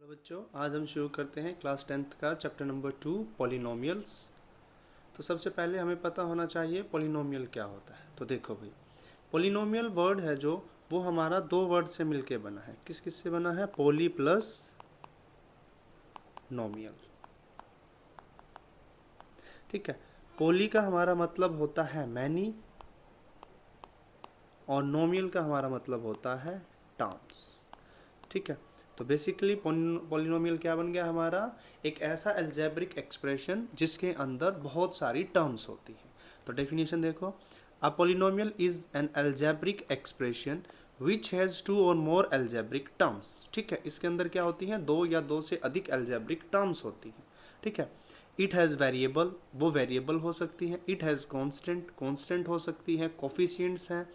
Hello बच्चों, आज हम शुरू करते हैं क्लास 10th का चैप्टर नंबर 2 पॉलिनोमियल्स। तो सबसे पहले हमें पता होना चाहिए पॉलिनोमियल क्या होता है। तो देखो भाई, पॉलिनोमियल वर्ड है जो वो हमारा दो वर्ड से मिलके बना है। किस किस से बना है? Poly plus नोमियल। ठीक है, पॉली का हमारा मतलब होता है मैनी और नोमियल का हमारा मतलब होता है टर्म्स। ठीक है, तो बेसिकली पॉलिनोमियल क्या बन गया हमारा? एक ऐसा अलजेब्रिक एक्सप्रेशन जिसके अंदर बहुत सारी टर्म्स होती हैं। तो डेफिनेशन देखो, a polynomial is an algebraic expression which has two or more algebraic terms. ठीक है, इसके अंदर क्या होती हैं? दो या दो से अधिक अलजेब्रिक टर्म्स होती हैं। ठीक है, इट हैज़ वेरिएबल, वो वेरिएबल हो सकती है। इट हैज़ कॉन्स्टेंट, कॉन्स्टेंट हो सकती है। कोफिशिएंट्स हैं,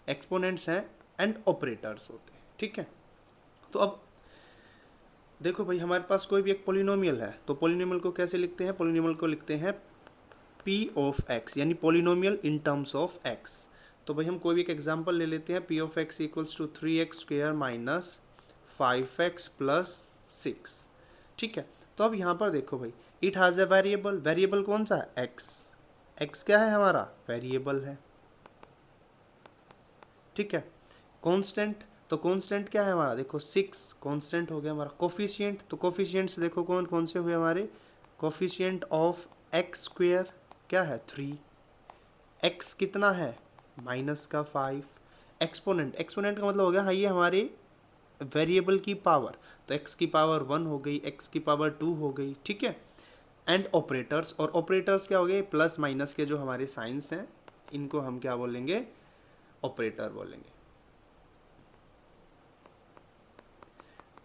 एक्सपोनेंट्स हैं एंड ऑपरेटर्स होते हैं। ठीक है, तो अब देखो भाई, हमारे पास कोई भी एक पोलिनोमियल है तो पोलिनोमियल को कैसे लिखते हैं? पोलिनोमियल को लिखते हैं p ऑफ x, यानी polynomial in terms of x। तो भाई हम कोई भी एक एग्जांपल ले लेते हैं। p of x equals to 3x square minus 5x plus 6। ठीक है, तो अब यहाँ पर देखो भाई, it has a variable. Variable कौन सा है? x। x क्या है हमारा? वेरिएबल है। ठीक है, कांस्टेंट, तो कांस्टेंट क्या है हमारा? देखो 6 कांस्टेंट हो गया हमारा। कोफिशिएंट, तो कोफिशिएंट्स देखो कौन कौन से हुए हमारे? कोफिशिएंट ऑफ एक्स स्क्वेयर क्या है? 3। एक्स कितना है? माइनस का 5। एक्सपोनेंट, एक्सपोनेंट का मतलब हो गया हाँ ये हमारे वेरिएबल की पावर। तो एक्स की पावर 1 हो गई, एक्स की पावर 2 हो गई। ठीक है, एंड ऑपरेटर्स, और ऑपरेटर्स क्या हो गए? प्लस माइनस के जो हमारे साइंस हैं इनको हम क्या बोलेंगे? ऑपरेटर बोलेंगे।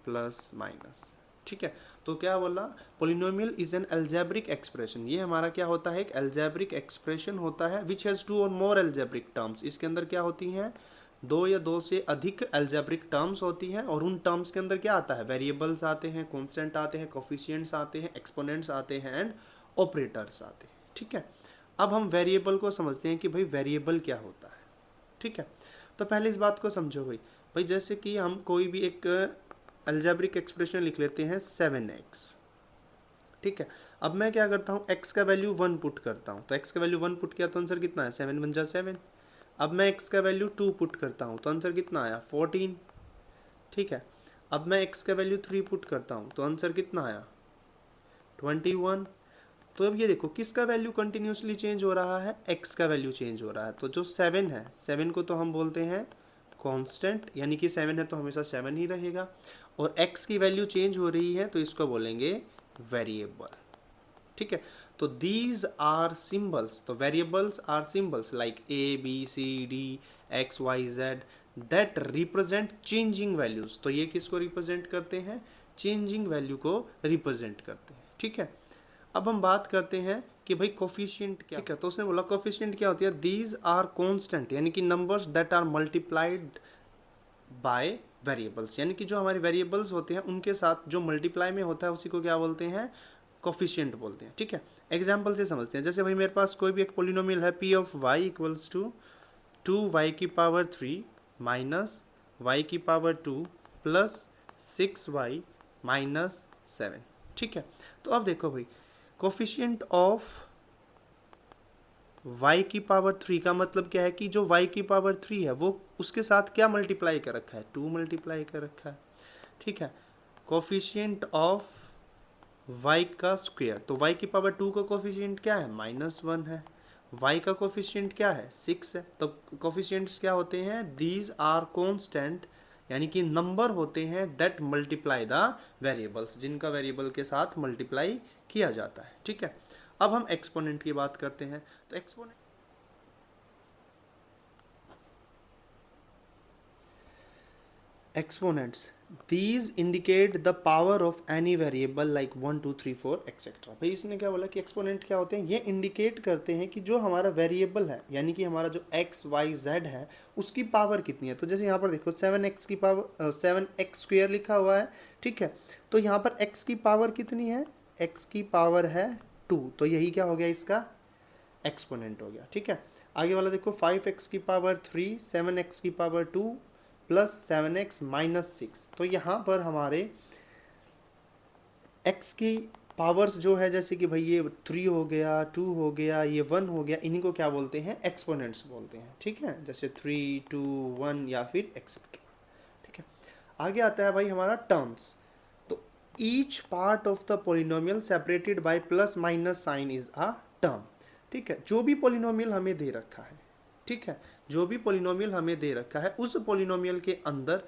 Plus minus. ठीक है, तो क्या बोला? Polynomial is an algebraic expression. ये हमारा क्या होता है? एक अलजेब्रिक एक्सप्रेशन होता है विच has two or more algebraic terms. इसके अंदर क्या होती हैं? दो या दो से अधिक अलजेब्रिक टर्म्स होती हैं, और उन टर्म्स के अंदर क्या आता है? वेरिएबल्स आते हैं, कॉन्स्टेंट आते हैं, कोफिशिएंट्स आते हैं, एक्सपोनेंट्स आते हैं एंड ऑपरेटर्स आते हैं। ठीक है, अब हम वेरिएबल को समझते हैं कि भाई वेरिएबल क्या होता है। ठीक है, तो पहले इस बात को समझो भाई। भाई जैसे कि हम कोई भी एक अलजेब्रिक एक्सप्रेशन लिख लेते हैं 7x। ठीक है, अब मैं क्या करता हूँ? x का वैल्यू 1 पुट करता हूँ। तो x का वैल्यू 1 पुट किया तो आंसर कितना है? 7 बन जा 7। अब मैं x का वैल्यू 2 पुट करता हूँ तो आंसर कितना आया? 14। ठीक है, अब मैं x का वैल्यू 3 पुट करता हूँ तो आंसर कितना आया? 21। तो अब ये देखो किसका वैल्यू कंटिन्यूसली चेंज हो रहा है? x का वैल्यू चेंज हो रहा है। तो जो 7 है, 7 को तो हम बोलते हैं कांस्टेंट, यानी कि 7 है तो हमेशा 7 ही रहेगा, और x की वैल्यू चेंज हो रही है तो इसको बोलेंगे वेरिएबल। ठीक है, तो दीज आर सिंबल्स, तो variables are symbols like A B C D X Y Z that represent changing values. तो ये किसको रिप्रेजेंट करते हैं? चेंजिंग वैल्यू को रिप्रेजेंट करते हैं। ठीक है, अब हम बात करते हैं कि भाई कोफिशिएंट क्या। ठीक है, तो उसने बोला कोफिशिएंट क्या होती है? दीज आर कांस्टेंट, यानी कि numbers that are multiplied by variables, यानी कि जो हमारे वेरिएबल्स होते हैं उनके साथ जो मल्टीप्लाई में होता है उसी को क्या बोलते हैं? कोफिशिएंट बोलते हैं। ठीक है, एग्जाम्पल से समझते हैं। जैसे भाई मेरे पास कोई भी एक पोलिनोमियल है, P of Y equals to 2y की पावर 3 माइनस y की पावर 2 प्लस 6y माइनस 7। ठीक है, तो अब देखो भाई, कोफिशिएंट ऑफ y की पावर 3 का मतलब क्या है? कि जो y की पावर 3 है वो उसके साथ क्या मल्टीप्लाई कर रखा है? 2 मल्टीप्लाई कर रखा है। ठीक है, कोफिशिएंट ऑफ y का स्क्वायर, तो y की पावर 2 का कोफिशिएंट क्या है? -1 है। y का कोफिशिएंट क्या है? 6 है। तो कोफिशिएंट्स क्या होते हैं? दीज आर कांस्टेंट, यानी कि नंबर होते हैं दैट मल्टीप्लाई द वेरिएबल्स, जिनका वेरिएबल के साथ मल्टीप्लाई किया जाता है। ठीक है, अब हम एक्सपोनेंट की बात करते हैं। तो exponent, exponents, these indicate the power of any variable like 1 2 3 4 etcetera. भाई इसने क्या बोला कि एक्सपोनेंट क्या होते हैं? ये इंडिकेट करते हैं कि जो हमारा वेरिएबल है, यानी कि हमारा जो x y z है उसकी पावर कितनी है। तो जैसे यहाँ पर देखो 7x की पावर 7x स्क्वायर लिखा हुआ है। ठीक है, तो यहाँ पर x की पावर कितनी है? x की पावर है 2, तो यही क्या हो गया? इसका एक्सपोनेंट हो गया। ठीक है, आगे वाला देखो 5x की पावर 3 7x की पावर 2 प्लस 7x माइनस 6। तो यहाँ पर हमारे एक्स की पावर्स जो है, जैसे कि भाई ये 3 हो गया, 2 हो गया, ये 1 हो गया, इन्हीं को क्या बोलते हैं, एक्सपोनेंट्स बोलते हैं, ठीक है, जैसे 3, 2, 1 या फिर एक्सेट्रा, ठीक है। आगे आता है भाई हमारा टर्म्स। तो each part of the polynomial separated by plus minus sign is a term, ठीक है। जो भी पोलिनोमियल हमें दे रखा है, ठीक है, जो भी पोलिनोमियल हमें दे रखा है, उस पोलिनोमियल के अंदर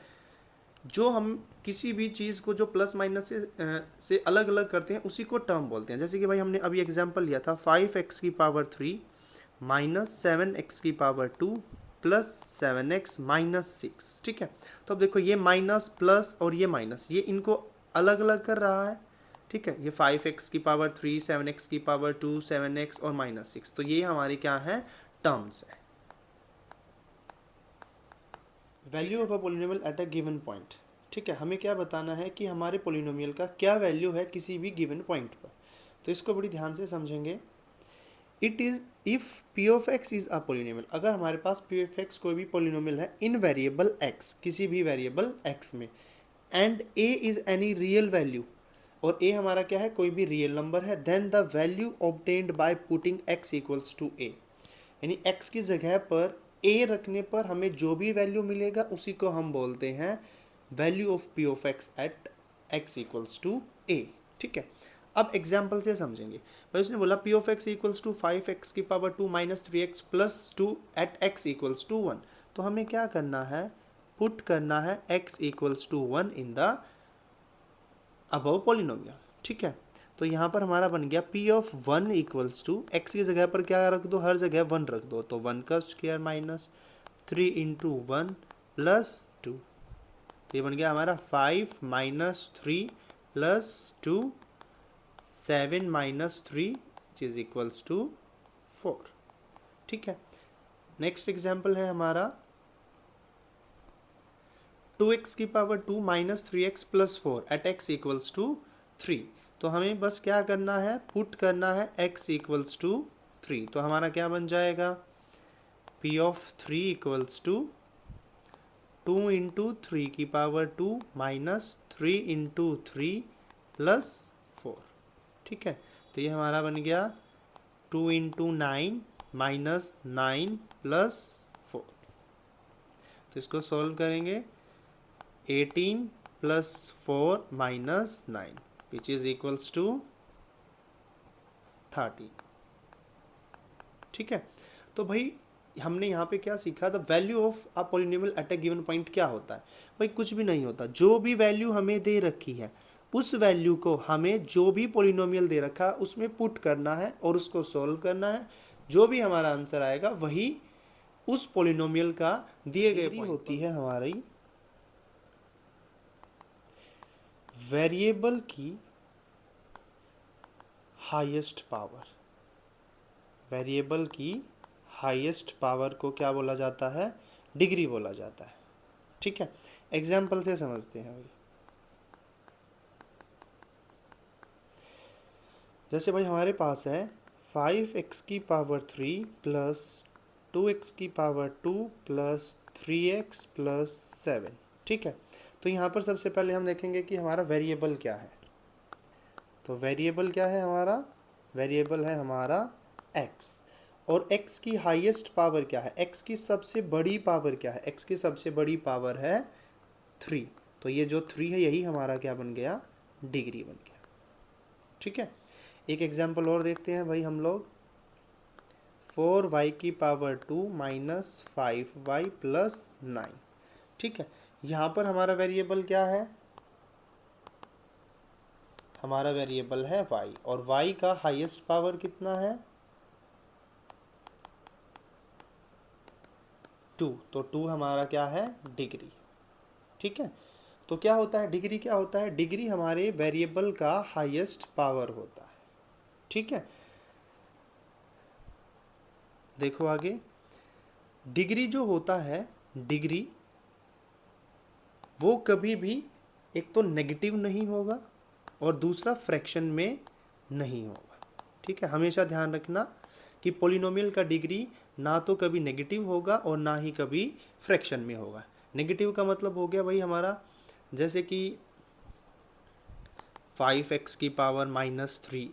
जो हम किसी भी चीज़ को जो प्लस माइनस से अलग अलग करते हैं उसी को टर्म बोलते हैं। जैसे कि भाई हमने अभी एग्जांपल लिया था 5x की पावर 3 माइनस 7x की पावर 2 प्लस 7x माइनस 6, ठीक है। तो अब देखो ये माइनस प्लस और ये माइनस, ये इनको अलग अलग कर रहा है, ठीक है। ये 5x की पावर 3, 7x की पावर 2, 7x और माइनस 6, तो ये हमारी क्या है, टर्म्स है। Value of a polynomial at a given point, ठीक है। हमें क्या बताना है कि हमारे पोलिनोमियल का क्या वैल्यू है किसी भी गिवन पॉइंट पर, तो इसको बड़ी ध्यान से समझेंगे। It is if P of x is a polynomial, अगर हमारे पास पी ऑफ एक्स कोई भी पोलिनोमियल है इन वेरिएबल एक्स, किसी भी वेरिएबल एक्स में, and a is any real value, और ए हमारा क्या है, कोई भी रियल नंबर है, then the value obtained by putting x equals to a, यानी एक्स की जगह पर ए रखने पर हमें जो भी वैल्यू मिलेगा उसी को हम बोलते हैं value of p of x at x equals to a, ठीक है। अब एग्जाम्पल से समझेंगे। भाई उसने बोला p of x equals to 5x की power 2 minus 3x plus 2 at x equals to 1, तो हमें क्या करना है, पुट करना है x equals to 1 in the above polynomial, ठीक है। तो यहाँ पर हमारा बन गया P of 1 equals to X की जगह पर क्या रख दो, हर जगह 1 रख दो, तो 1 का स्क्वायर माइनस 3 इंटू 1 प्लस 2, तो ये बन गया हमारा 5 minus 3 plus 2 7 minus 3 which is equals to 4, ठीक है। नेक्स्ट एग्जाम्पल है हमारा 2x की power 2 minus 3x plus 4 at x equals to 3, तो हमें बस क्या करना है, पुट करना है x इक्वल्स टू 3, तो हमारा क्या बन जाएगा, p of 3 equals to 2 into 3 की पावर 2 माइनस 3 इंटू 3 प्लस 4, ठीक है। तो ये हमारा बन गया 2 इंटू 9 माइनस 9 प्लस 4, तो इसको सॉल्व करेंगे 18 plus 4 minus 9 which is equals to 30, ठीक है। तो भाई हमने यहाँ पे क्या सीखा, the value of a polynomial at a given point क्या होता है, भाई कुछ भी नहीं होता, जो भी वैल्यू हमें दे रखी है उस वैल्यू को हमें जो भी पोलिनोमियल दे रखा है उसमें पुट करना है और उसको सॉल्व करना है, जो भी हमारा आंसर आएगा वही उस पोलिनोमियल का दिए गए पॉइंट होती है हमारी वेरिएबल की हाईएस्ट पावर। वेरिएबल की हाईएस्ट पावर को क्या बोला जाता है, डिग्री बोला जाता है, ठीक है। एग्जाम्पल से समझते हैं भाई। जैसे भाई हमारे पास है 5x की पावर 3 प्लस 2x की पावर 2 प्लस 3x प्लस 7, ठीक है। तो यहाँ पर सबसे पहले हम देखेंगे कि हमारा वेरिएबल क्या है, तो वेरिएबल क्या है हमारा, वेरिएबल है हमारा x, और x की हाईएस्ट पावर क्या है, x की सबसे बड़ी पावर क्या है, x की सबसे बड़ी पावर है 3, तो ये जो 3 है यही हमारा क्या बन गया, डिग्री बन गया, ठीक है। एक एग्जाम्पल और देखते हैं भाई हम लोग, 4y की पावर 2 माइनस 5y प्लस 9, ठीक है। यहाँ पर हमारा वेरिएबल क्या है, हमारा वेरिएबल है y, और y का हाईएस्ट पावर कितना है 2, तो 2 हमारा क्या है, डिग्री, ठीक है। तो क्या होता है, डिग्री क्या होता है, डिग्री हमारे वेरिएबल का हाईएस्ट पावर होता है, ठीक है। देखो आगे, डिग्री जो होता है, डिग्री वो कभी भी एक तो नेगेटिव नहीं होगा और दूसरा फ्रैक्शन में नहीं होगा, ठीक है। हमेशा ध्यान रखना कि पोलिनोमियल का डिग्री ना तो कभी नेगेटिव होगा और ना ही कभी फ्रैक्शन में होगा। नेगेटिव का मतलब हो गया भाई हमारा, जैसे कि 5x की पावर -3,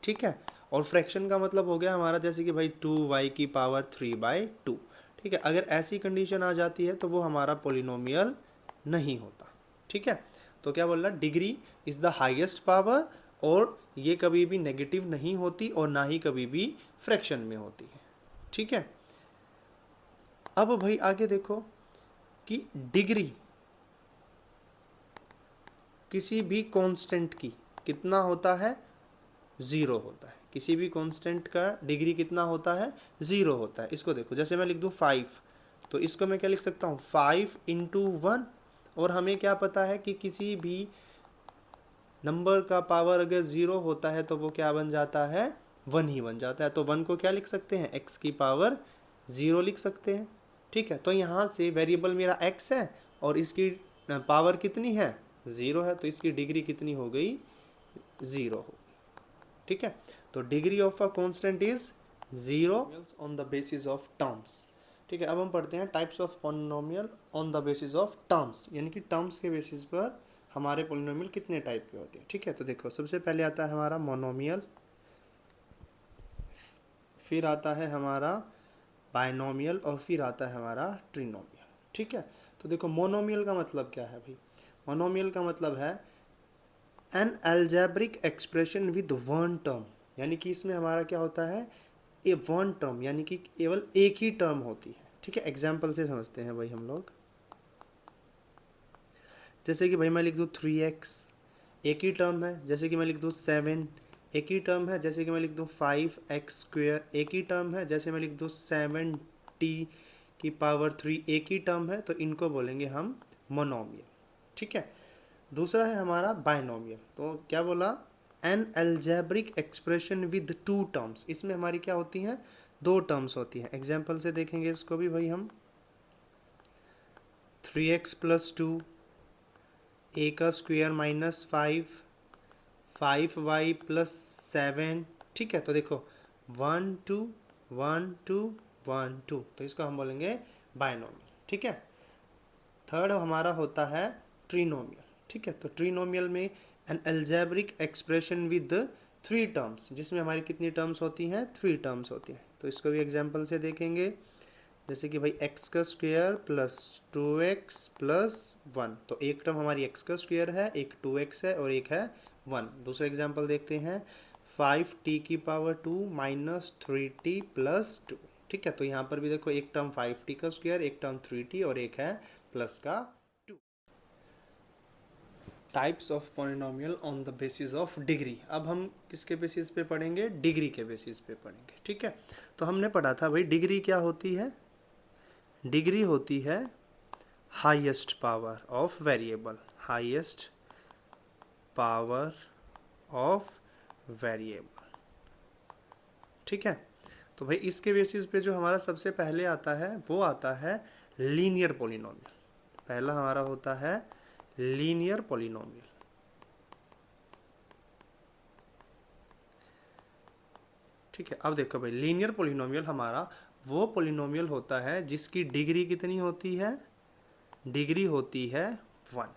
ठीक है। और फ्रैक्शन का मतलब हो गया हमारा जैसे कि भाई 2y की पावर 3/2, ठीक है। अगर ऐसी कंडीशन आ जाती है तो वो हमारा पोलिनोमियल नहीं होता, ठीक है। तो क्या बोल रहा, degree is the highest power, और ये कभी भी नेगेटिव नहीं होती और ना ही कभी भी फ्रैक्शन में होती है, ठीक है। अब भाई आगे देखो कि डिग्री किसी भी कांस्टेंट की कितना होता है, ज़ीरो होता है। किसी भी कांस्टेंट का डिग्री कितना होता है, ज़ीरो होता है। इसको देखो, जैसे मैं लिख दूँ 5, तो इसको मैं क्या लिख सकता हूँ, 5 × 1। और हमें क्या पता है कि किसी भी नंबर का पावर अगर ज़ीरो होता है तो वो क्या बन जाता है, 1 ही बन जाता है। तो 1 को क्या लिख सकते हैं, x की पावर 0 लिख सकते हैं, ठीक है। तो यहाँ से वेरिएबल मेरा x है और इसकी पावर कितनी है, 0 है, तो इसकी डिग्री कितनी हो गई, 0 हो गई, ठीक है। तो degree of a constant is 0 on the basis of terms, ठीक है। अब हम पढ़ते हैं types of polynomial on the basis of terms, यानी कि टर्म्स के बेसिस पर हमारे पॉलिनोमियल कितने टाइप के होते हैं, ठीक है। तो देखो, सबसे पहले आता है हमारा मोनोमियल, फिर आता है हमारा बायनोमियल, और फिर आता है हमारा ट्रिनोमियल, ठीक है। तो देखो, मोनोमियल का मतलब क्या है भाई, मोनोमियल का मतलब है N algebraic expression with one term, यानी कि इसमें हमारा क्या होता है, ए वन टर्म, यानी कि केवल एक ही टर्म होती है, ठीक है। एग्जाम्पल से समझते हैं भाई हम लोग, जैसे कि भाई मैं लिख दूँ 3x, एक ही टर्म है। जैसे कि मैं लिख दूँ 7, एक ही टर्म है। जैसे कि मैं लिख दूँ 5x², एक ही टर्म है। जैसे मैं लिख दूँ 7t की पावर 3, एक ही टर्म है। तो इनको बोलेंगे हम मोनोमियल, ठीक है। दूसरा है हमारा बायनोमियल, तो क्या बोला, N algebraic expression with two terms, इसमें हमारी क्या होती हैं, दो टर्म्स होती हैं। एग्जाम्पल से देखेंगे इसको भी भाई हम, 3x + 2, a² -5, 5y + 7, ठीक है। तो देखो 1 2 1 2 1 2, तो इसको हम बोलेंगे बायनोमियल, ठीक है। थर्ड हमारा होता है ट्रिनोमियल, ठीक है। तो ट्रिनोमियल में N algebraic expression with 3 terms, जिसमें हमारी कितनी टर्म्स होती हैं, 3 टर्म्स होती हैं। तो इसको भी एग्जाम्पल से देखेंगे, जैसे कि भाई x² + 2x + 1, तो एक टर्म हमारी x² है, एक 2x है और एक है 1। दूसरा एग्जाम्पल देखते हैं, 5t की पावर 2 -3t + 2, ठीक है। तो यहाँ पर भी देखो, एक टर्म 5t², एक टर्म 3t और एक है प्लस का 2। Types of polynomial on the basis of degree. अब हम किसके बेसिस पे पढ़ेंगे, डिग्री के बेसिस पे पढ़ेंगे, ठीक है। तो हमने पढ़ा था भाई, डिग्री क्या होती है, डिग्री होती है highest power of variable, highest power of variable, ठीक है। तो भाई इसके बेसिस पे जो हमारा सबसे पहले आता है वो आता है लीनियर पॉलिनोमियल। पहला हमारा होता है लीनियर पॉलिनोमियल, ठीक है। अब देखो भाई, लीनियर पॉलिनोमियल हमारा वो पॉलिनोमियल होता है जिसकी डिग्री कितनी होती है, डिग्री होती है 1,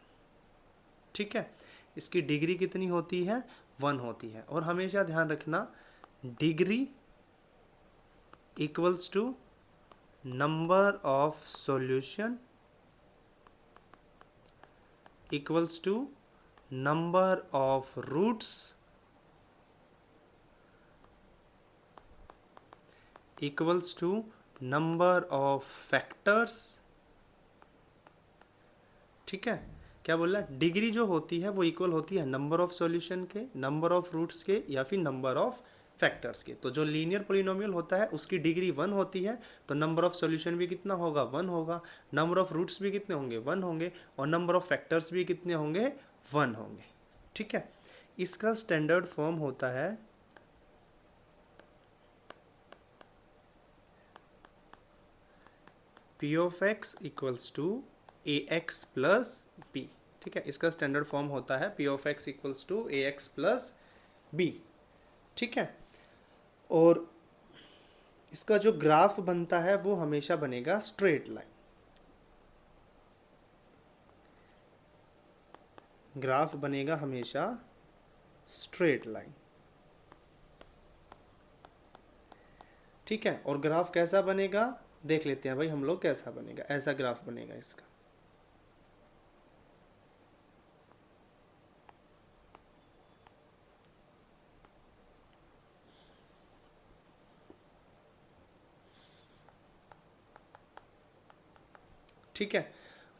ठीक है। इसकी डिग्री कितनी होती है, 1 होती है। और हमेशा ध्यान रखना, degree equals to number of solution equals to number of roots equals to number of factors, ठीक है। क्या बोला, डिग्री जो होती है वो इक्वल होती है नंबर ऑफ सॉल्यूशन के, नंबर ऑफ रूट्स के, या फिर नंबर ऑफ फैक्टर्स के। तो जो लीनियर पॉलिनोमियल होता है उसकी डिग्री 1 होती है, तो नंबर ऑफ सॉल्यूशन भी कितना होगा, 1 होगा, नंबर ऑफ रूट्स भी कितने होंगे, 1 होंगे, और नंबर ऑफ फैक्टर्स भी कितने होंगे, 1 होंगे, ठीक है। इसका स्टैंडर्ड फॉर्म होता है p of x equals to ax + b, ठीक है। इसका स्टैंडर्ड फॉर्म होता है p of x equals to ax + b, ठीक है। और इसका जो ग्राफ बनता है वो हमेशा बनेगा स्ट्रेट लाइन, ग्राफ बनेगा हमेशा स्ट्रेट लाइन। ठीक है, और ग्राफ कैसा बनेगा देख लेते हैं भाई हम लोग, कैसा बनेगा, ऐसा ग्राफ बनेगा इसका। ठीक है,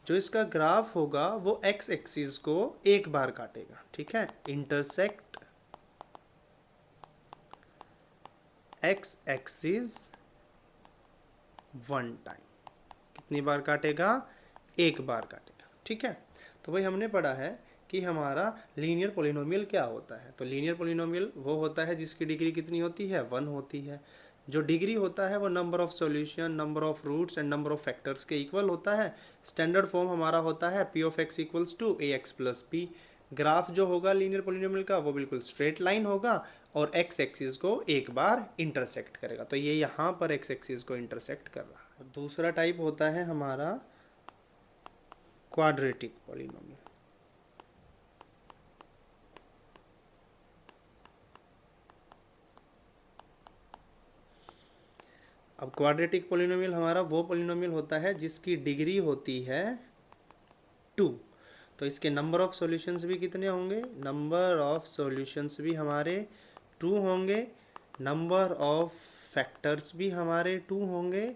जो इसका ग्राफ होगा वो एक्स एक्सिस को एक बार काटेगा। ठीक है, intersect x axis one time. कितनी बार काटेगा, एक बार काटेगा। ठीक है, तो भाई हमने पढ़ा है कि हमारा लीनियर पोलिनोमियल क्या होता है। तो लीनियर पोलिनोमियल वो होता है जिसकी डिग्री कितनी होती है, 1 होती है। जो डिग्री होता है वो number of solution, number of roots and number of factors के इक्वल होता है। स्टैंडर्ड फॉर्म हमारा होता है P of x equals to A X plus P. Graph जो होगा लीनियर पोलिनोमियल का वो बिल्कुल स्ट्रेट लाइन होगा और एक्स एक्सिस को एक बार इंटरसेक्ट करेगा। तो ये यहाँ पर एक्स एक्सिस को इंटरसेक्ट कर रहा है। दूसरा टाइप होता है हमारा क्वाड्रेटिक पोलिनोमियल। अब क्वाड्रेटिक पोलिनोमियल हमारा वो पोलिनोमियल होता है जिसकी डिग्री होती है 2। तो इसके नंबर ऑफ सॉल्यूशंस भी कितने होंगे, नंबर ऑफ सॉल्यूशंस भी हमारे 2 होंगे, नंबर ऑफ फैक्टर्स भी हमारे 2 होंगे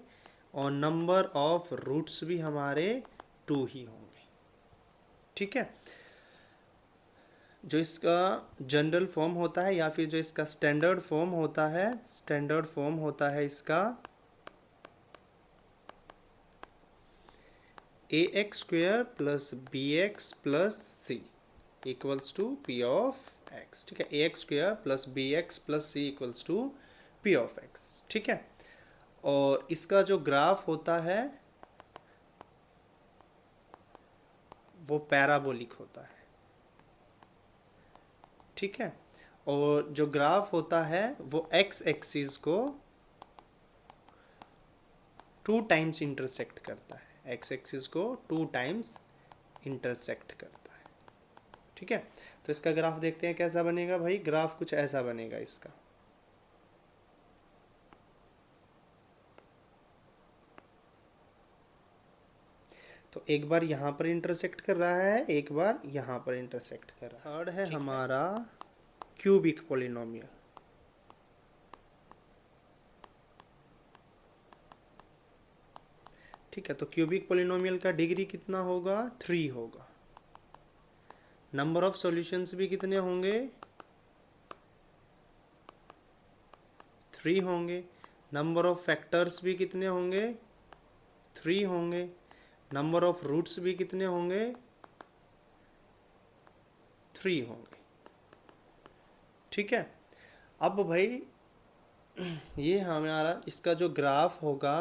और नंबर ऑफ रूट्स भी हमारे 2 ही होंगे। ठीक है, जो इसका जनरल फॉर्म होता है या फिर जो इसका स्टैंडर्ड फॉर्म होता है, स्टैंडर्ड फॉर्म होता है इसका a x square plus B x plus c equals to p of x. ठीक है, a x square plus B x plus c equals to p of x. ठीक है, और इसका जो ग्राफ होता है वो पैराबोलिक होता है। ठीक है, और जो ग्राफ होता है वो एक्स एक्सिस को 2 टाइम्स इंटरसेक्ट करता है, एक्स एक्सिस को 2 टाइम्स इंटरसेक्ट करता है। ठीक है, तो इसका ग्राफ देखते हैं कैसा बनेगा भाई। ग्राफ कुछ ऐसा बनेगा इसका। तो एक बार यहाँ पर इंटरसेक्ट कर रहा है, एक बार यहाँ पर इंटरसेक्ट कर रहा है। थर्ड है हमारा क्यूबिक पोलिनोमियल। ठीक है, तो क्यूबिक पोलिनोमियल का डिग्री कितना होगा, 3 होगा। नंबर ऑफ सॉल्यूशंस भी कितने होंगे, 3 होंगे। नंबर ऑफ फैक्टर्स भी कितने होंगे, 3 होंगे। नंबर ऑफ रूट्स भी कितने होंगे, 3 होंगे। ठीक है, अब भाई ये हमारा इसका जो ग्राफ होगा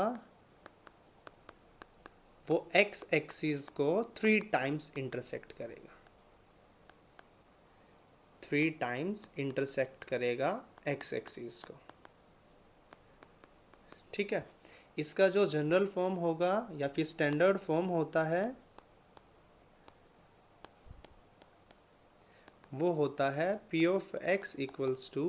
वो एक्स एक्सिस को 3 टाइम्स इंटरसेक्ट करेगा, 3 टाइम्स इंटरसेक्ट करेगा एक्स एक्सिस को। ठीक है, इसका जो जनरल फॉर्म होगा या फिर स्टैंडर्ड फॉर्म होता है वो होता है P of x equals to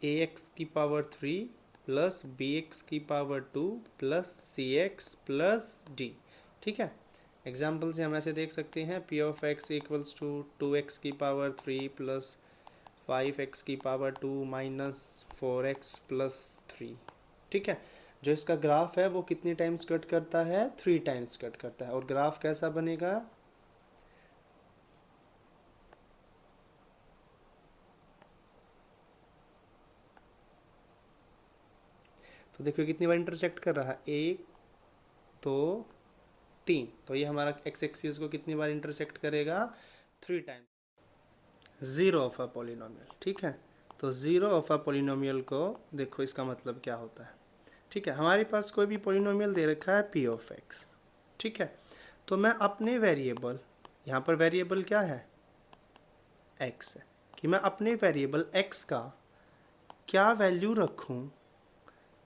A x की पावर 3 प्लस बी एक्स की पावर 2 प्लस सी एक्स प्लस डी। ठीक है, एग्जाम्पल से हम ऐसे देख सकते हैं P of x equals to 2x की पावर 3 प्लस 5x की पावर 2 माइनस 4x प्लस 3। ठीक है, जो इसका ग्राफ है वो कितनी टाइम्स कट करता है, 3 टाइम्स कट करता है। और ग्राफ कैसा बनेगा, तो देखो कितनी बार इंटरसेक्ट कर रहा है, 1 2 3। तो ये हमारा एक्स एक्सिस को कितनी बार इंटरसेक्ट करेगा, 3 times. Zero of a polynomial. ठीक है, तो जीरो ऑफ अ पोलिनोमियल को देखो इसका मतलब क्या होता है। ठीक है, हमारे पास कोई भी पोलिनोमियल दे रखा है पी ऑफ एक्स। ठीक है, तो मैं अपने वेरिएबल, यहाँ पर वेरिएबल क्या है, एक्स है, कि मैं अपने वेरिएबल एक्स का क्या वैल्यू रखूँ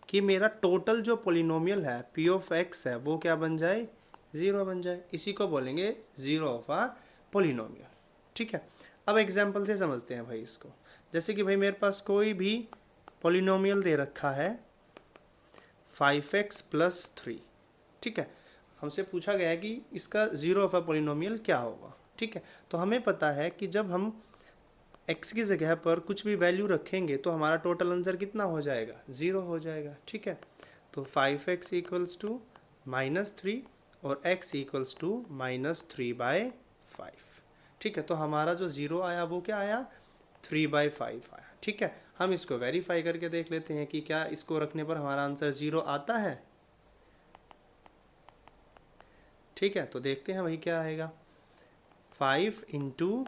कि मेरा टोटल जो पोलिनोमियल है पी ऑफ एक्स है वो क्या बन जाए, 0 बन जाए। इसी को बोलेंगे जीरो ऑफ आ पोलिनोमियल। ठीक है, अब एग्जाम्पल से समझते हैं भाई इसको। जैसे कि भाई मेरे पास कोई भी पॉलिनोमियल दे रखा है 5x + 3, ठीक है। हमसे पूछा गया है कि इसका ज़ीरो ऑफ अ पॉलिनोमियल क्या होगा, ठीक है। तो हमें पता है कि जब हम x की जगह पर कुछ भी वैल्यू रखेंगे तो हमारा टोटल आंसर कितना हो जाएगा, ज़ीरो हो जाएगा, ठीक है। तो 5x = -3 और x = -3/5, ठीक है। तो हमारा जो ज़ीरो आया वो क्या आया, 3/5 आया, ठीक है। हम इसको वेरीफाई करके देख लेते हैं कि क्या इसको रखने पर हमारा आंसर ज़ीरो आता है, ठीक है। तो देखते हैं वही क्या आएगा, 5 ×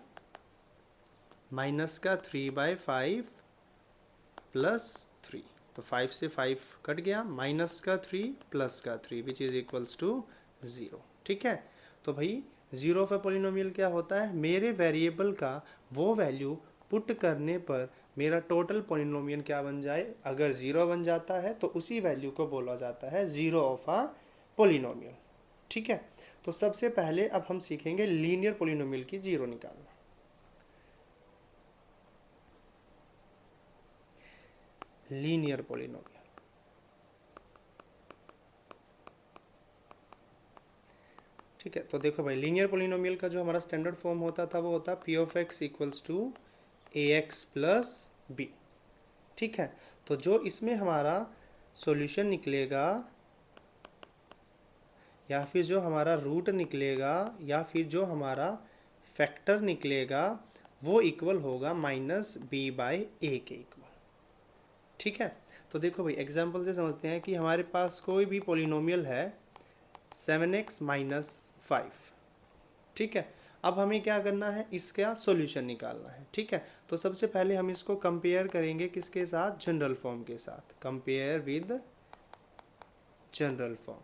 -3/5 + 3, तो 5 से 5 कट गया, -3 +3 विच इज़ इक्वल्स टू 0, ठीक है। तो भाई ज़ीरो ऑफ ए पॉलिनोमियल क्या होता है, मेरे वेरिएबल का वो वैल्यू पुट करने पर मेरा टोटल पॉलिनोमियल क्या बन जाए, अगर ज़ीरो बन जाता है तो उसी वैल्यू को बोला जाता है ज़ीरो ऑफ अ पॉलिनोमियल, ठीक है। तो सबसे पहले अब हम सीखेंगे लीनियर पॉलिनोमियल की ज़ीरो निकालना। लीनियर पॉलिनोमियल, ठीक है। तो देखो भाई लीनियर पॉलिनोमियल का जो हमारा स्टैंडर्ड फॉर्म होता था वो होता p(x) = ax + b, ठीक है। तो जो इसमें हमारा सॉल्यूशन निकलेगा या फिर जो हमारा रूट निकलेगा या फिर जो हमारा फैक्टर निकलेगा वो इक्वल होगा -b/a के इक्वल, ठीक है। तो देखो भाई एग्जांपल से समझते हैं कि हमारे पास कोई भी पॉलिनोमियल है 7x - 5, ठीक है। अब हमें क्या करना है, इसका सॉल्यूशन निकालना है, ठीक है। तो सबसे पहले हम इसको कंपेयर करेंगे किसके साथ, जनरल फॉर्म के साथ, कंपेयर विद जनरल फॉर्म।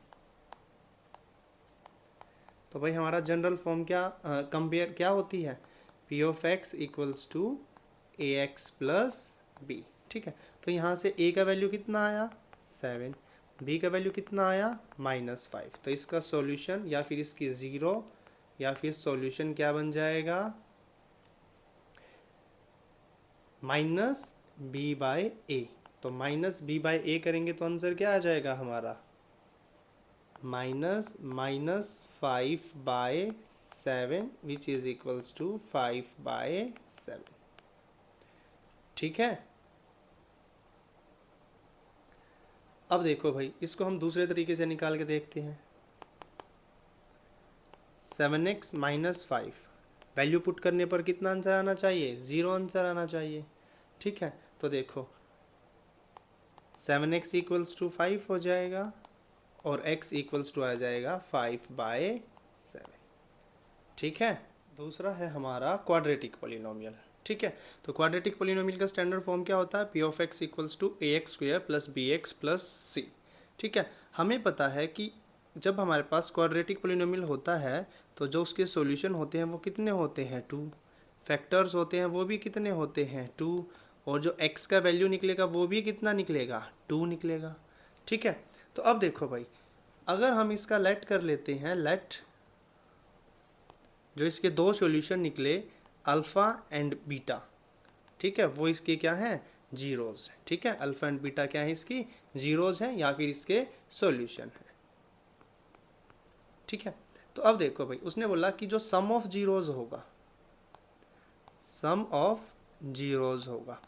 तो भाई हमारा जनरल फॉर्म क्या कंपेयर क्या होती है, p(x) = ax + b, ठीक है। तो यहाँ से a का वैल्यू कितना आया 7, b का वैल्यू कितना आया -5, तो इसका सॉल्यूशन या फिर इसकी ज़ीरो या फिर सॉल्यूशन क्या बन जाएगा, -b/a। तो -b/a करेंगे तो आंसर क्या आ जाएगा हमारा, -5/7 विच इज़ इक्वल्स टू 5/7, ठीक है। अब देखो भाई इसको हम दूसरे तरीके से निकाल के देखते हैं। 7x - 5 वैल्यू पुट करने पर कितना आंसर आना चाहिए, ज़ीरो आंसर आना चाहिए, ठीक है। तो देखो 7x = 5 हो जाएगा और x = आ जाएगा 5/7, ठीक है। दूसरा है हमारा क्वाड्रेटिक पॉलिनोमियल, ठीक है। तो क्वाड्रेटिक पॉलिनोमियल का स्टैंडर्ड फॉर्म क्या होता है, p(x) = ax² + bx + c, ठीक है। हमें पता है कि जब हमारे पास क्वाड्रेटिक पॉलिनोमियल होता है तो जो उसके सॉल्यूशन होते हैं वो कितने होते हैं, 2, फैक्टर्स होते हैं वो भी कितने होते हैं, 2, और जो x का वैल्यू निकलेगा वो भी कितना निकलेगा, 2 निकलेगा, ठीक है। तो अब देखो भाई अगर हम इसका लेट कर लेते हैं, लेट जो इसके दो सॉल्यूशन निकले अल्फ़ा एंड बीटा, ठीक है, वो इसके क्या हैं, जीरोज़, ठीक है। अल्फ़ा एंड बीटा क्या है, इसकी जीरोज़ हैं या फिर इसके सॉल्यूशन है, ठीक है। तो अब देखो भाई उसने बोला कि जो सम ऑफ जीरोज़ होगा, सम ऑफ जीरोज़ होगा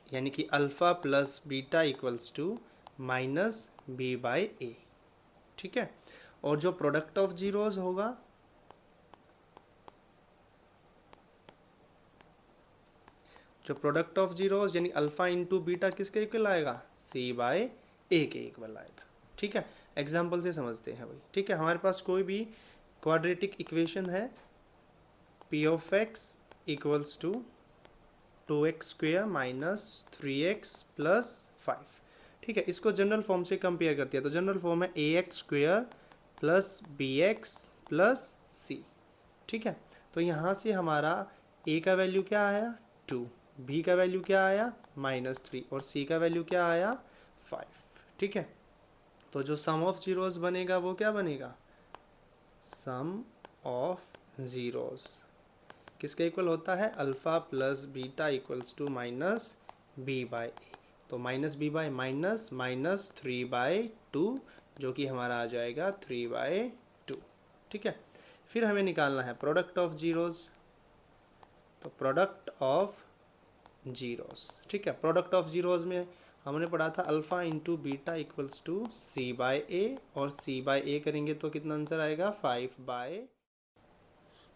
यानी कि अल्फ़ा + बीटा = -b/a, ठीक है। और जो प्रोडक्ट ऑफ जीरोज़ होगा, जो प्रोडक्ट ऑफ जीरोज़ यानी अल्फ़ा × बीटा किसके इक्वल आएगा, c/a के इक्वल आएगा, ठीक है। एग्जाम्पल से समझते हैं भाई, ठीक है। हमारे पास कोई भी क्वाड्रेटिक इक्वेशन है p(x) = 2x² - 3x + 5, ठीक है। इसको जनरल फॉर्म से कंपेयर करते हैं तो जनरल फॉर्म है ax² + bx + c, ठीक है। तो यहाँ से हमारा a का वैल्यू क्या आया 2, b का वैल्यू क्या आया -3 और c का वैल्यू क्या आया 5, ठीक है। तो जो सम ऑफ जीरोज़ बनेगा वो क्या बनेगा, सम ऑफ ज़ीरोज़ किसके इक्वल होता है, alpha plus beta equals to minus b by ए। तो minus b by minus minus 3/2 जो कि हमारा आ जाएगा 3/2। ठीक है, फिर हमें निकालना है प्रोडक्ट ऑफ जीरोज़। तो प्रोडक्ट ऑफ जीरोस, ठीक है, प्रोडक्ट ऑफ जीरोस में हमने पढ़ा था alpha into beta equals to c by a, और सी बाय ए करेंगे तो कितना आंसर आएगा 5/।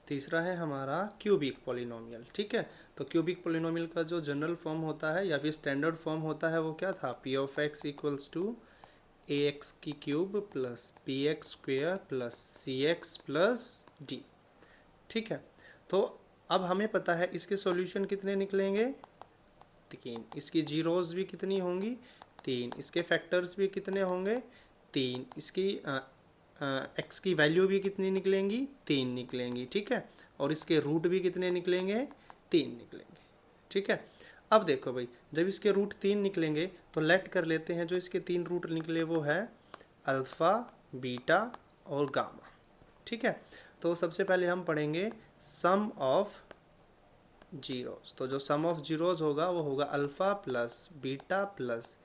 तीसरा है हमारा क्यूबिक पोलिनोमियल। ठीक है, तो क्यूबिक पोलिनोमियल का जो जनरल फॉर्म होता है या फिर स्टैंडर्ड फॉर्म होता है वो क्या था, p of x equals to A x की cube plus p x square plus सी एक्स प्लस डी। ठीक है, तो अब हमें पता है इसके सॉल्यूशन कितने निकलेंगे, 3। इसकी जीरोज़ भी कितनी होंगी, 3। इसके फैक्टर्स भी कितने होंगे, 3। इसकी एक्स की वैल्यू भी कितनी निकलेंगी, 3 निकलेंगी। ठीक है, और इसके रूट भी कितने निकलेंगे, 3 निकलेंगे। ठीक है, अब देखो भाई, जब इसके रूट 3 निकलेंगे तो लेट कर लेते हैं जो इसके 3 रूट निकले वो है अल्फ़ा, बीटा और गामा। ठीक है, तो सबसे पहले हम पढ़ेंगे सम ऑफ जीरोस। तो जो सम ऑफ जीरोस होगा वो होगा alpha plus beta plus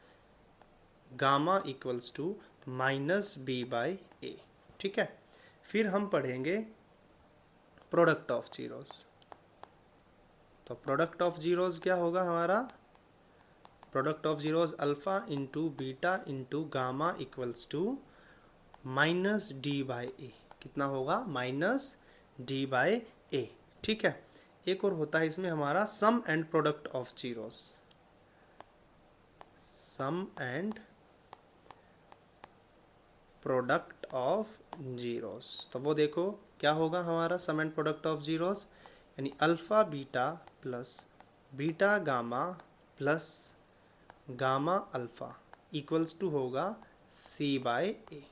gamma equals to minus b by a. ठीक है, फिर हम पढ़ेंगे प्रोडक्ट ऑफ जीरोस। तो प्रोडक्ट ऑफ जीरोस क्या होगा हमारा, product of zeros alpha into beta into gamma equals to minus d by a. कितना होगा, माइनस डी बाई ए। ठीक है, एक और होता है इसमें हमारा sum and product of zeros. Sum and product of zeros, तो वो देखो क्या होगा हमारा sum and product of zeros, यानी alpha beta plus beta gamma plus gamma alpha equals to होगा सी बाई ए।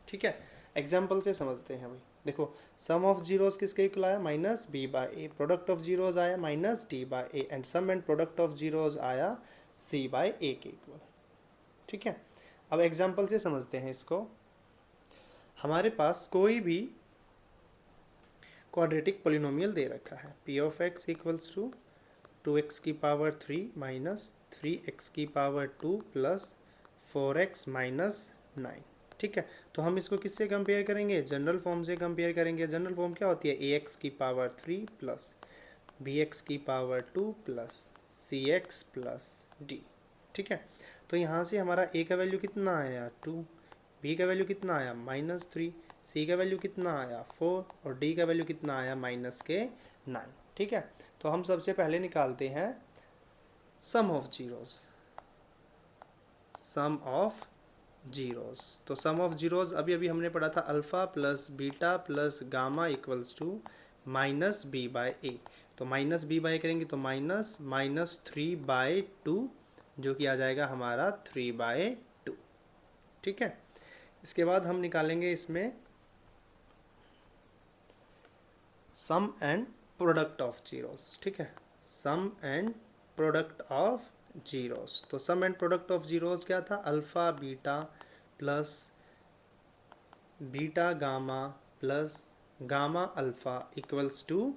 ठीक है, एग्जाम्पल से समझते हैं भाई। देखो सम ऑफ जीरोस किसके इक्वल आया, minus b by a. Product of zeros आया minus d by a, and sum and product of zeros आया सी बाई ए के इक्वल। ठीक है, अब एग्जाम्पल से समझते हैं इसको। हमारे पास कोई भी क्वाड्रेटिक पोलिनोमियल दे रखा है, P of x equals to 2x की पावर 3 माइनस 3x की पावर 2 प्लस 4x माइनस 9। ठीक है, तो हम इसको किससे कंपेयर करेंगे, जनरल फॉर्म से कंपेयर करेंगे। जनरल फॉर्म क्या होती है, ए एक्स की पावर 3 प्लस बी एक्स की पावर 2 प्लस सी एक्स प्लस डी। ठीक है, तो यहाँ से हमारा ए का वैल्यू कितना आया 2, बी का वैल्यू कितना आया -3, सी का वैल्यू कितना आया 4 और डी का वैल्यू कितना आया -9। ठीक है, तो हम सबसे पहले निकालते हैं sum of zeros. Sum of zeros, तो सम ऑफ जीरोस अभी अभी हमने पढ़ा था alpha plus beta plus gamma equals to minus b by ए। तो माइनस बी बाई करेंगे तो माइनस माइनस 3/2 जो कि आ जाएगा हमारा 3/2। ठीक है, इसके बाद हम निकालेंगे इसमें sum and product of zeros. ठीक है, sum and product of zeros, तो sum and product of zeros क्या था, alpha beta plus beta gamma plus gamma alpha equals to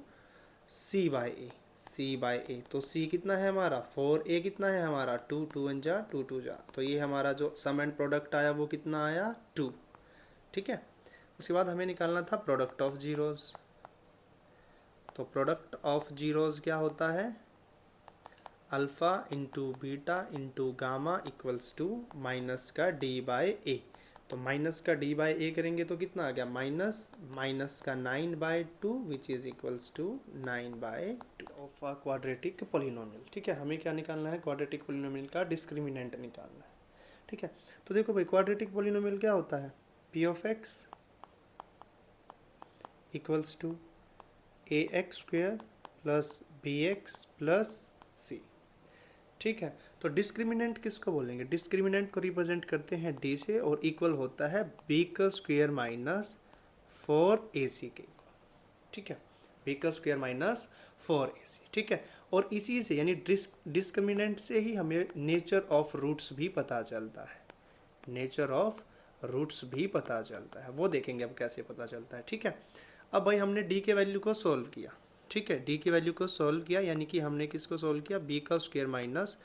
c by a. C by ए, तो सी कितना है हमारा 4, ए कितना है हमारा 2, 2 1 जा 2 2 जा, तो ये हमारा जो सम एंड प्रोडक्ट आया वो कितना आया 2। ठीक है, उसके बाद हमें निकालना था प्रोडक्ट ऑफ जीरोस। तो प्रोडक्ट ऑफ जीरोस क्या होता है, alpha into beta into gamma equals to minus का डी बाई ए। तो माइनस का डी बाई ए करेंगे तो कितना आ गया माइनस माइनस का 9/2 which is equals to 9/2 of a quadratic polynomial. ठीक है, हमें क्या निकालना है, क्वाड्रेटिक पोलिनोमियल का डिस्क्रिमिनेंट निकालना है। ठीक है, तो देखो भाई क्वाड्रेटिक पोलिनोमियल क्या होता है, P of x equals to A x square plus B x plus c. ठीक है, तो डिस्क्रिमिनेंट किसको बोलेंगे, डिस्क्रिमिनेंट को रिप्रेजेंट करते हैं डी से और इक्वल होता है बी का स्क्वेयर माइनस 4ac के इक्वल। ठीक है, बी का स्क्वेयर माइनस 4ac। ठीक है, और इसी से यानी डिस्क्रिमिनेंट से ही हमें नेचर ऑफ रूट्स भी पता चलता है। नेचर ऑफ रूट्स भी पता चलता है, वो देखेंगे अब कैसे पता चलता है। ठीक है, अब भाई हमने डी के वैल्यू को सोल्व किया। ठीक है, डी की वैल्यू को सॉल्व किया, यानी कि हमने किसको सॉल्व किया, बी का स्क्वायर माइनस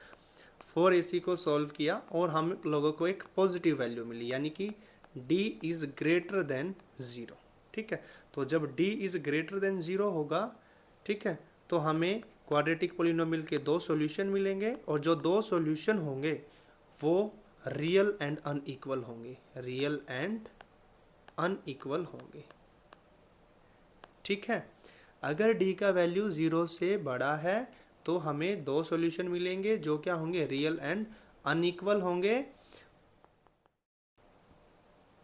4ac को सॉल्व किया और हम लोगों को एक पॉजिटिव वैल्यू मिली, यानी कि d इज़ ग्रेटर देन 0। ठीक है, तो जब d इज़ ग्रेटर देन 0 होगा, ठीक है, तो हमें क्वाड्रेटिक पोलिनोमियल के दो सॉल्यूशन मिलेंगे और जो दो सॉल्यूशन होंगे वो रियल एंड अनइक्वल होंगे, रियल एंड अनइक्वल होंगे। ठीक है, अगर d का वैल्यू 0 से बड़ा है तो हमें दो सॉल्यूशन मिलेंगे जो क्या होंगे, रियल एंड अनइक्वल होंगे,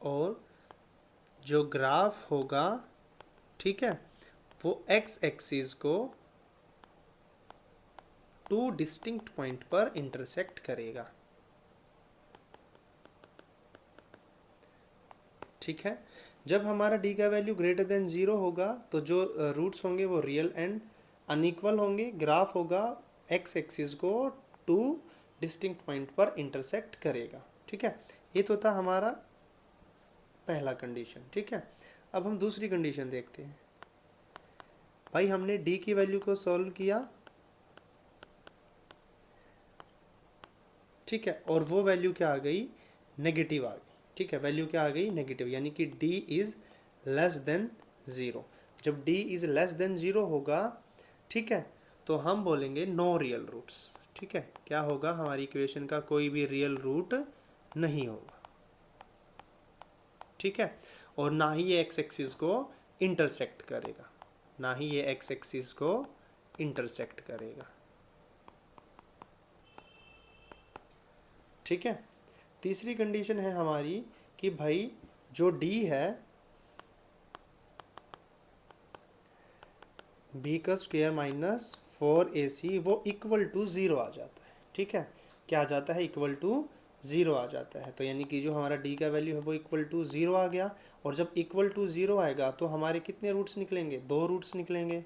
और जो ग्राफ होगा, ठीक है, वो x एक्सिस को टू डिस्टिंक्ट पॉइंट पर इंटरसेक्ट करेगा। ठीक है, जब हमारा d का वैल्यू ग्रेटर देन 0 होगा तो जो रूट्स होंगे वो रियल एंड अनइक्वल होंगे, ग्राफ होगा x एक्सिस को टू डिस्टिंक्ट पॉइंट पर इंटरसेक्ट करेगा। ठीक है, ये तो था हमारा पहला कंडीशन। ठीक है, अब हम दूसरी कंडीशन देखते हैं। भाई हमने d की वैल्यू को सॉल्व किया, ठीक है, और वो वैल्यू क्या आ गई, नेगेटिव आ गई। ठीक है, वैल्यू क्या आ गई, नेगेटिव, यानी कि d इज़ लेस देन 0। जब d इज़ लेस देन 0 होगा, ठीक है, तो हम बोलेंगे नो रियल रूट्स। ठीक है, क्या होगा, हमारी इक्वेशन का कोई भी रियल रूट नहीं होगा। ठीक है, और ना ही ये एक्स एक्सिस को इंटरसेक्ट करेगा, ना ही ये एक्स एक्सिस को इंटरसेक्ट करेगा। ठीक है, तीसरी कंडीशन है हमारी कि भाई जो d है, b का स्क्वायर माइनस 4ac वो इक्वल टू 0 आ जाता है। ठीक है, क्या आ जाता है, इक्वल टू 0 आ जाता है। तो यानी कि जो हमारा d का वैल्यू है वो इक्वल टू 0 आ गया, और जब इक्वल टू 0 आएगा तो हमारे कितने रूट्स निकलेंगे, दो रूट्स निकलेंगे,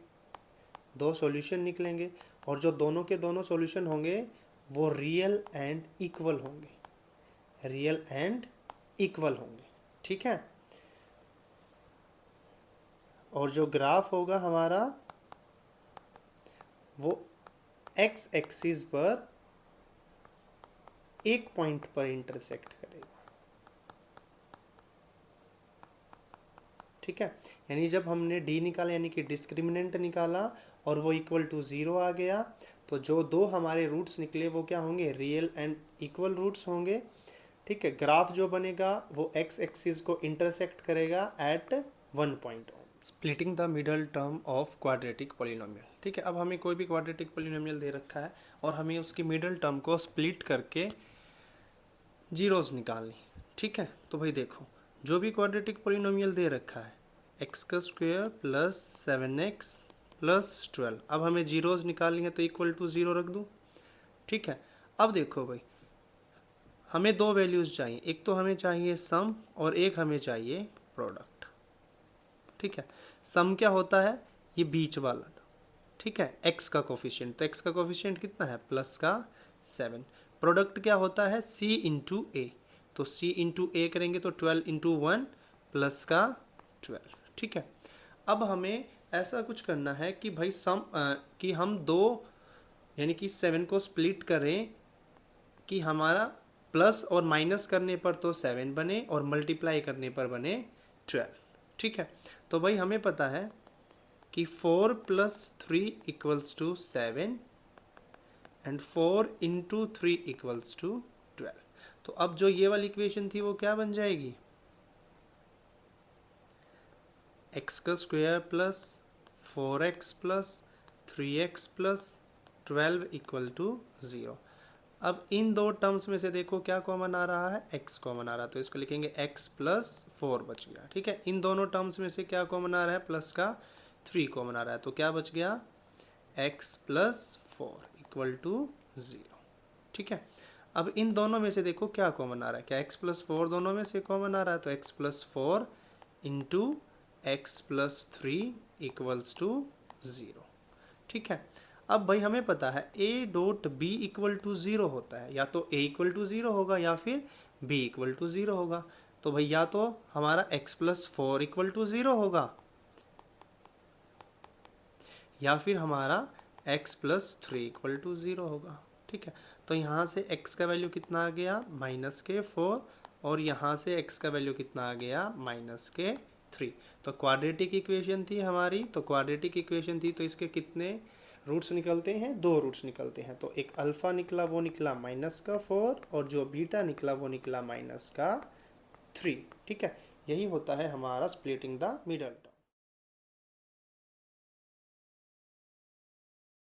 दो सॉल्यूशन निकलेंगे, और जो दोनों के दोनों सॉल्यूशन होंगे वो रियल एंड इक्वल होंगे, रियल एंड इक्वल होंगे। ठीक है, और जो ग्राफ होगा हमारा वो एक्स एक्सिस पर एक पॉइंट पर इंटरसेक्ट करेगा। ठीक है, यानी जब हमने d निकाला, यानी कि डिस्क्रिमिनेंट निकाला, और वो इक्वल टू 0 आ गया, तो जो दो हमारे रूट्स निकले वो क्या होंगे, रियल एंड इक्वल रूट्स होंगे। ठीक है, ग्राफ जो बनेगा वो एक्स एक्सिस को इंटरसेक्ट करेगा at one point. Splitting the middle term of quadratic polynomial. ठीक है, अब हमें कोई भी क्वाड्रेटिक पोलिनोमियल दे रखा है और हमें उसकी मिडल टर्म को स्प्लिट करके जीरोस निकालनी। ठीक है, तो भाई देखो, जो भी क्वाड्रेटिक पोलिनोमियल दे रखा है, एक्स का स्क्वायर प्लस 7x प्लस 12, अब हमें जीरोस निकालनी है तो इक्वल टू 0 रख दूँ। ठीक है, अब देखो भाई, हमें दो वैल्यूज़ चाहिए, एक तो हमें चाहिए सम और एक हमें चाहिए प्रोडक्ट। ठीक है, सम क्या होता है, ये बीच वाला। ठीक है, x का कोफिशिएंट, तो x का कोफिशिएंट कितना है, प्लस का 7। प्रोडक्ट क्या होता है, c इंटू ए, तो c इंटू ए करेंगे तो 12 इंटू 1 प्लस का 12। ठीक है, अब हमें ऐसा कुछ करना है कि भाई कि हम दो, यानी कि 7 को स्प्लिट करें कि हमारा प्लस और माइनस करने पर तो 7 बने और मल्टीप्लाई करने पर बने 12। ठीक है, तो भाई हमें पता है कि 4 plus 3 equals to 7 and 4 into 3 equals to 12। तो अब जो ये वाली इक्वेशन थी वो क्या बन जाएगी, एक्स का square plus 4x plus 3x plus 12 equal to 0। अब इन दो टर्म्स में से देखो क्या कॉमन आ रहा है, x कॉमन आ रहा है, तो इसको लिखेंगे x प्लस 4 बच गया। ठीक है, इन दोनों टर्म्स में से क्या कॉमन आ रहा है, प्लस का 3 कॉमन आ रहा है, तो क्या बच गया, x प्लस 4 इक्वल टू 0। ठीक है, अब इन दोनों में से देखो क्या कॉमन आ रहा है, क्या x प्लस 4 दोनों में से कॉमन आ रहा है, तो x plus 4 into X plus 3 equals to 0। ठीक है, अब भाई हमें पता है a dot b equal to 0 होता है, या तो a इक्वल टू 0 होगा या फिर b इक्वल टू 0 होगा। तो भाई या तो हमारा x प्लस 4 इक्वल टू 0 होगा या फिर हमारा x प्लस 3 इक्वल टू 0 होगा। ठीक है, तो यहाँ से x का वैल्यू कितना आ गया -4, और यहाँ से x का वैल्यू कितना आ गया -3। तो क्वाड्रेटिक इक्वेशन थी हमारी, तो क्वाड्रेटिक इक्वेशन थी तो इसके कितने रूट्स निकलते हैं, 2 रूट्स निकलते हैं। तो एक अल्फ़ा निकला, वो निकला -4, और जो बीटा निकला वो निकला -3। ठीक है, यही होता है हमारा स्प्लिटिंग द मिडल टर्म।